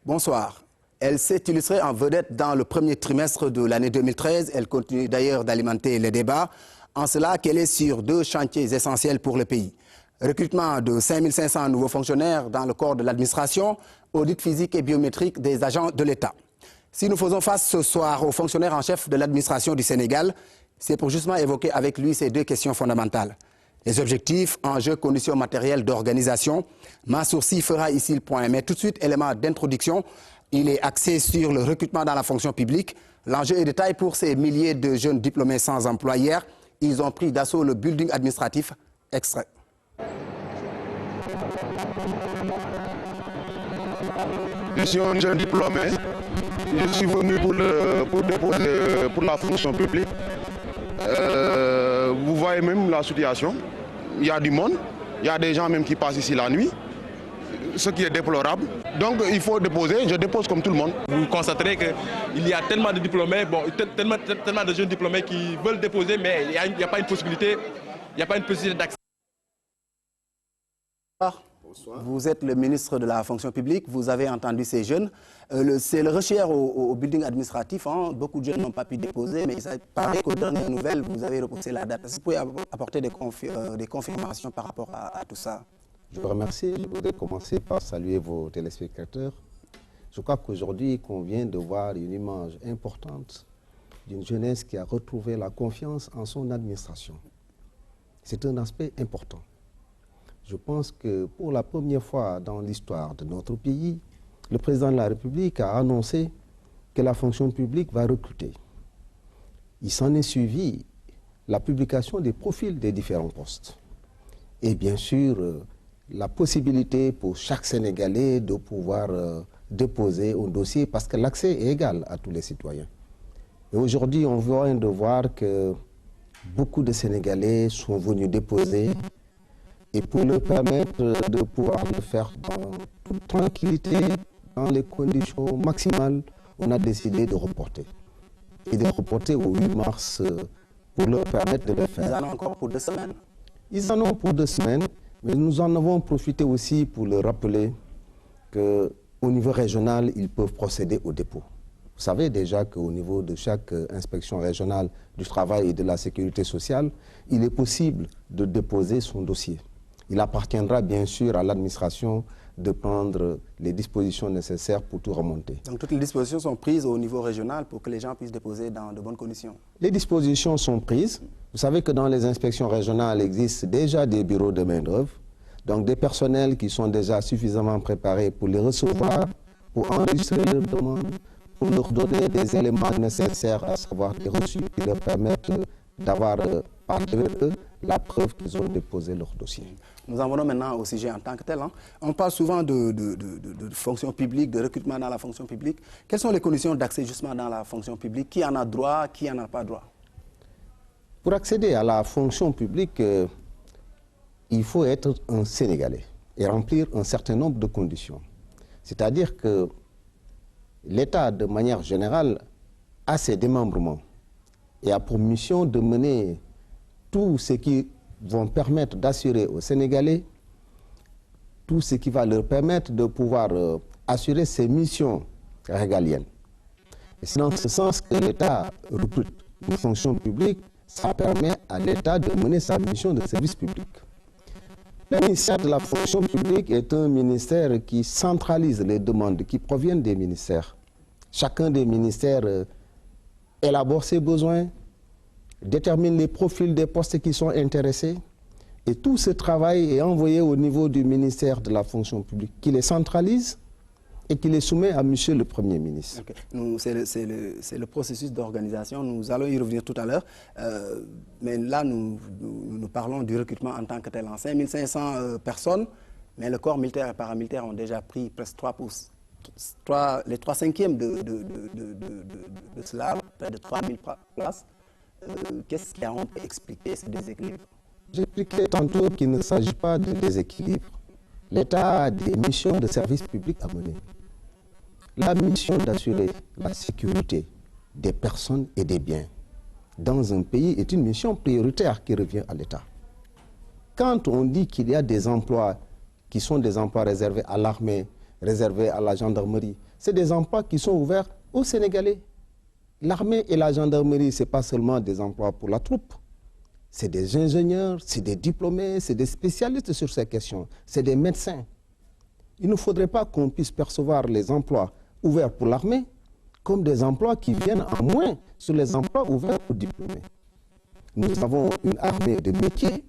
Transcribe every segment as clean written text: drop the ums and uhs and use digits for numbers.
Bonsoir. Elle s'est illustrée en vedette dans le premier trimestre de l'année 2013. Elle continue d'ailleurs d'alimenter les débats, en cela qu'elle est sur deux chantiers essentiels pour le pays. Recrutement de 5500 nouveaux fonctionnaires dans le corps de l'administration, audit physique et biométrique des agents de l'État. Si nous faisons face ce soir au fonctionnaire en chef de l'administration du Sénégal, c'est pour justement évoquer avec lui ces deux questions fondamentales. Les objectifs, enjeux, conditions matérielles d'organisation. Mansour Sy fera ici le point. Mais tout de suite, élément d'introduction, il est axé sur le recrutement dans la fonction publique. L'enjeu est de taille pour ces milliers de jeunes diplômés sans emploi. Hier, ils ont pris d'assaut le building administratif. Extrait. Je suis un jeune diplômé. Je suis venu pour déposer pour la fonction publique. Vous voyez même la situation. Il y a du monde. Il y a des gens même qui passent ici la nuit. Ce qui est déplorable. Donc il faut déposer. Je dépose comme tout le monde. Vous constaterez qu'il y a tellement de diplômés, tellement de jeunes diplômés qui veulent déposer, mais il n'y a pas une possibilité, d'accès. Vous êtes le ministre de la fonction publique, vous avez entendu ces jeunes. C'est le recherche au building administratif. Hein. Beaucoup de jeunes n'ont pas pu déposer, mais il paraît qu'aux dernières nouvelles, vous avez repoussé la date. Est-ce que vous pouvez apporter des confirmations par rapport à tout ça? Je vous remercie. Je voudrais commencer par saluer vos téléspectateurs. Je crois qu'aujourd'hui, qu'on vient de voir une image importante d'une jeunesse qui a retrouvé la confiance en son administration. C'est un aspect important. Je pense que pour la première fois dans l'histoire de notre pays, le président de la République a annoncé que la fonction publique va recruter. Il s'en est suivi la publication des profils des différents postes. Et bien sûr, la possibilité pour chaque Sénégalais de pouvoir déposer un dossier parce que l'accès est égal à tous les citoyens. Et aujourd'hui, on vient de voir que beaucoup de Sénégalais sont venus déposer. Et pour leur permettre de pouvoir le faire dans toute tranquillité, dans les conditions maximales, on a décidé de reporter. Et de reporter au 8 mars pour leur permettre de le faire. Ils en ont encore pour 2 semaines. Ils en ont pour 2 semaines, mais nous en avons profité aussi pour leur rappeler qu'au niveau régional, ils peuvent procéder au dépôt. Vous savez déjà qu'au niveau de chaque inspection régionale du travail et de la sécurité sociale, il est possible de déposer son dossier. Il appartiendra bien sûr à l'administration de prendre les dispositions nécessaires pour tout remonter. Donc toutes les dispositions sont prises au niveau régional pour que les gens puissent déposer dans de bonnes conditions? Les dispositions sont prises. Vous savez que dans les inspections régionales existent déjà des bureaux de main-d'œuvre, donc des personnels qui sont déjà suffisamment préparés pour les recevoir, pour enregistrer leurs demandes, pour leur donner des éléments nécessaires, à savoir des reçus qui leur permettent d'avoir par eux la preuve qu'ils ont déposé leur dossier. Nous en venons maintenant au sujet en tant que tel. Hein. On parle souvent de fonction publique, de recrutement dans la fonction publique. Quelles sont les conditions d'accès justement dans la fonction publique? Qui en a droit, qui n'en a pas droit? Pour accéder à la fonction publique, il faut être un Sénégalais et remplir un certain nombre de conditions. C'est-à-dire que l'État, de manière générale, a ses démembrements et a pour mission de mener tout ce qui vont permettre d'assurer aux Sénégalais, tout ce qui va leur permettre de pouvoir assurer ses missions régaliennes. Et c'est dans ce sens que l'État recrute une fonction publique, ça permet à l'État de mener sa mission de service public. Le ministère de la fonction publique est un ministère qui centralise les demandes qui proviennent des ministères. Chacun des ministères élabore ses besoins, détermine les profils des postes qui sont intéressés, et tout ce travail est envoyé au niveau du ministère de la fonction publique, qui les centralise et qui les soumet à Monsieur le Premier ministre. Okay. C'est le processus d'organisation, nous allons y revenir tout à l'heure, mais là nous parlons du recrutement en tant que tel. En 5500 personnes, mais le corps militaire et paramilitaire ont déjà pris presque les 3/5 de cela, près de 3000 places. Qu'est-ce qui a expliqué ce déséquilibre? J'expliquais tantôt qu'il ne s'agit pas de déséquilibre. L'État a des missions de service public à mener. La mission d'assurer la sécurité des personnes et des biens dans un pays est une mission prioritaire qui revient à l'État. Quand on dit qu'il y a des emplois qui sont des emplois réservés à l'armée, réservés à la gendarmerie, c'est des emplois qui sont ouverts aux Sénégalais. L'armée et la gendarmerie, ce n'est pas seulement des emplois pour la troupe. C'est des ingénieurs, c'est des diplômés, c'est des spécialistes sur ces questions, c'est des médecins. Il ne faudrait pas qu'on puisse percevoir les emplois ouverts pour l'armée comme des emplois qui viennent en moins sur les emplois ouverts aux diplômés. Nous avons une armée de métiers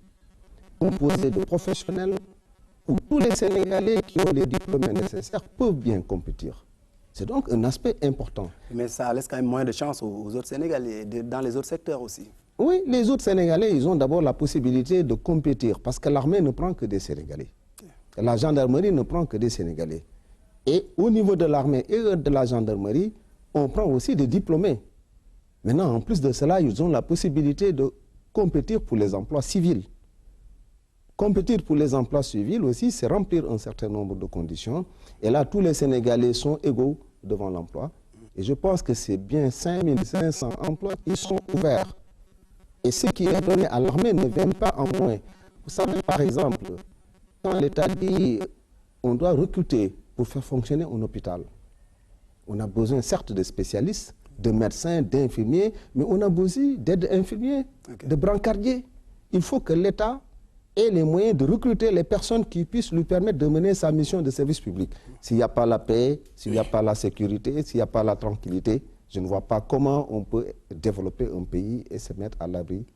composée de professionnels où tous les Sénégalais qui ont les diplômes nécessaires peuvent bien compétir. C'est donc un aspect important. Mais ça laisse quand même moins de chance aux autres Sénégalais, dans les autres secteurs aussi. Oui, les autres Sénégalais, ils ont d'abord la possibilité de compétir parce que l'armée ne prend que des Sénégalais. La gendarmerie ne prend que des Sénégalais. Et au niveau de l'armée et de la gendarmerie, on prend aussi des diplômés. Maintenant, en plus de cela, ils ont la possibilité de compétir pour les emplois civils. Compétir pour les emplois civils aussi, c'est remplir un certain nombre de conditions. Et là, tous les Sénégalais sont égaux devant l'emploi. Et je pense que c'est bien 5500 emplois qui sont ouverts. Et ce qui est donné à l'armée ne vient pas en moins. Vous savez, par exemple, quand l'État dit qu'on doit recruter pour faire fonctionner un hôpital, on a besoin certes de spécialistes, de médecins, d'infirmiers, mais on a besoin d'aides infirmiers, de brancardiers. Il faut que l'État ait les moyens de recruter les personnes qui puissent lui permettre de mener sa mission de service public. S'il n'y a pas la paix, s'il n'y a pas la sécurité, s'il n'y a pas la tranquillité, je ne vois pas comment on peut développer un pays et se mettre à l'abri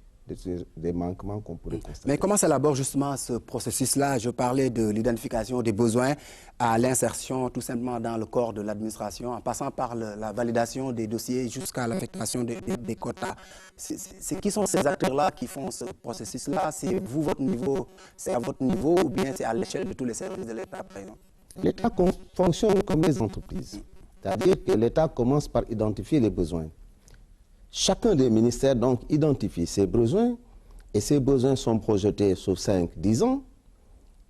des manquements qu'on pourrait constater. Mais comment s'élabore justement ce processus-là? Je parlais de l'identification des besoins à l'insertion tout simplement dans le corps de l'administration, en passant par la validation des dossiers jusqu'à l'affectation des quotas. Qui sont ces acteurs-là qui font ce processus-là? C'est vous, votre niveau, c'est à votre niveau ou bien c'est à l'échelle de tous les services de l'État, par exemple? L'État fonctionne comme les entreprises. C'est-à-dire que l'État commence par identifier les besoins. Chacun des ministères donc identifie ses besoins et ces besoins sont projetés sur 5-10 ans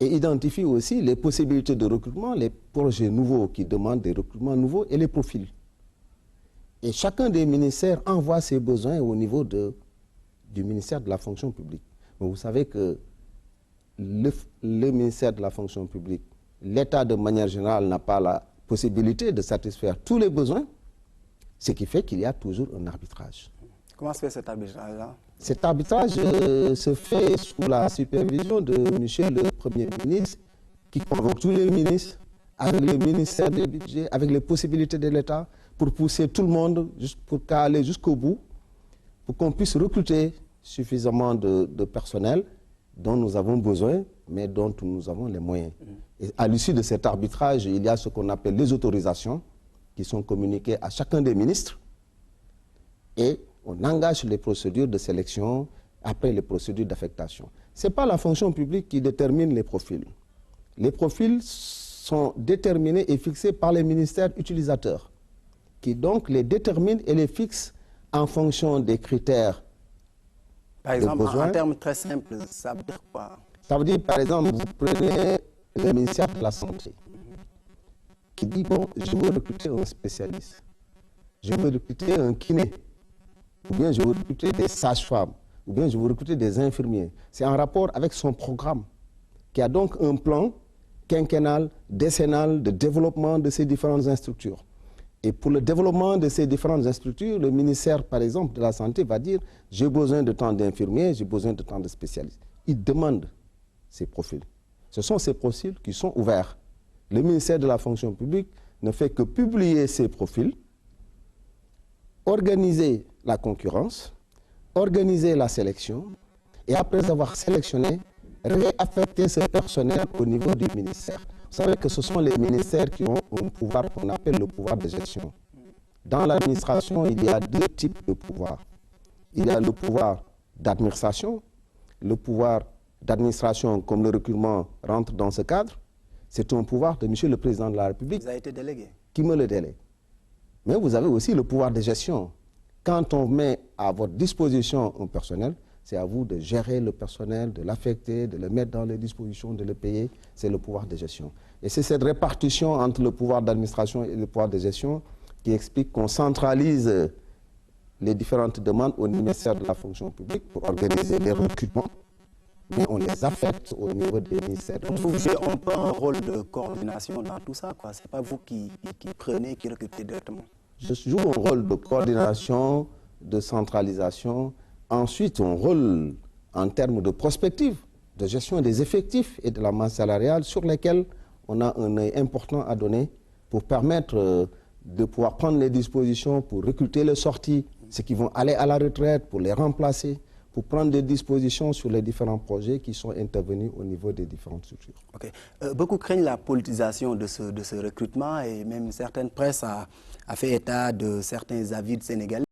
et identifie aussi les possibilités de recrutement, les projets nouveaux qui demandent des recrutements nouveaux et les profils. Et chacun des ministères envoie ses besoins au niveau du ministère de la fonction publique. Mais vous savez que le ministère de la fonction publique, l'État de manière générale n'a pas la possibilité de satisfaire tous les besoins, ce qui fait qu'il y a toujours un arbitrage. Comment se fait cet arbitrage-là? Cet arbitrage se fait sous la supervision de M. le Premier ministre, qui convoque tous les ministres, avec le ministère des budgets, avec les possibilités de l'État, pour pousser tout le monde, pour aller jusqu'au bout, pour qu'on puisse recruter suffisamment de personnel dont nous avons besoin, mais dont nous avons les moyens. Et à l'issue de cet arbitrage, il y a ce qu'on appelle les autorisations, qui sont communiquées à chacun des ministres, et on engage les procédures de sélection après les procédures d'affectation. Ce n'est pas la fonction publique qui détermine les profils. Les profils sont déterminés et fixés par les ministères utilisateurs, qui donc les déterminent et les fixent en fonction des critères. Par exemple, en termes très simples, ça veut dire quoi? Ça veut dire, par exemple, vous prenez le ministère de la Santé, qui dit, bon, je veux recruter un spécialiste, je veux recruter un kiné, ou bien je veux recruter des sages-femmes, ou bien je veux recruter des infirmiers. C'est en rapport avec son programme, qui a donc un plan quinquennal, décennal de développement de ces différentes structures. Et pour le développement de ces différentes structures, le ministère, par exemple, de la Santé va dire, j'ai besoin de tant d'infirmiers, j'ai besoin de tant de spécialistes. Il demande ces profils. Ce sont ces profils qui sont ouverts. Le ministère de la fonction publique ne fait que publier ces profils, organiser la concurrence, organiser la sélection, et après avoir sélectionné, réaffecter ce personnel au niveau du ministère. Vous savez que ce sont les ministères qui ont un pouvoir qu'on appelle le pouvoir de gestion. Dans l'administration, il y a deux types de pouvoirs. Il y a le pouvoir d'administration. Le pouvoir d'administration, comme le recrutement, rentre dans ce cadre. C'est un pouvoir de M. le Président de la République. Vous avez été délégué. Qui me le délègue. Mais vous avez aussi le pouvoir de gestion. Quand on met à votre disposition un personnel, c'est à vous de gérer le personnel, de l'affecter, de le mettre dans les dispositions, de le payer. C'est le pouvoir de gestion. Et c'est cette répartition entre le pouvoir d'administration et le pouvoir de gestion qui explique qu'on centralise les différentes demandes au ministère de la fonction publique pour organiser les recrutements, mais on les affecte au niveau des ministères. Donc vous jouez un peu un rôle de coordination dans tout ça, quoi. C'est pas vous qui prenez, qui recrutez directement. Je joue un rôle de coordination, de centralisation, ensuite un rôle en termes de prospective, de gestion des effectifs et de la masse salariale sur lesquels on a un œil important à donner pour permettre de pouvoir prendre les dispositions pour recruter les sorties, ceux qui vont aller à la retraite, pour les remplacer, pour prendre des dispositions sur les différents projets qui sont intervenus au niveau des différentes structures. Okay. Beaucoup craignent la politisation de ce recrutement et même certaines presses a fait état de certains avis de Sénégalais.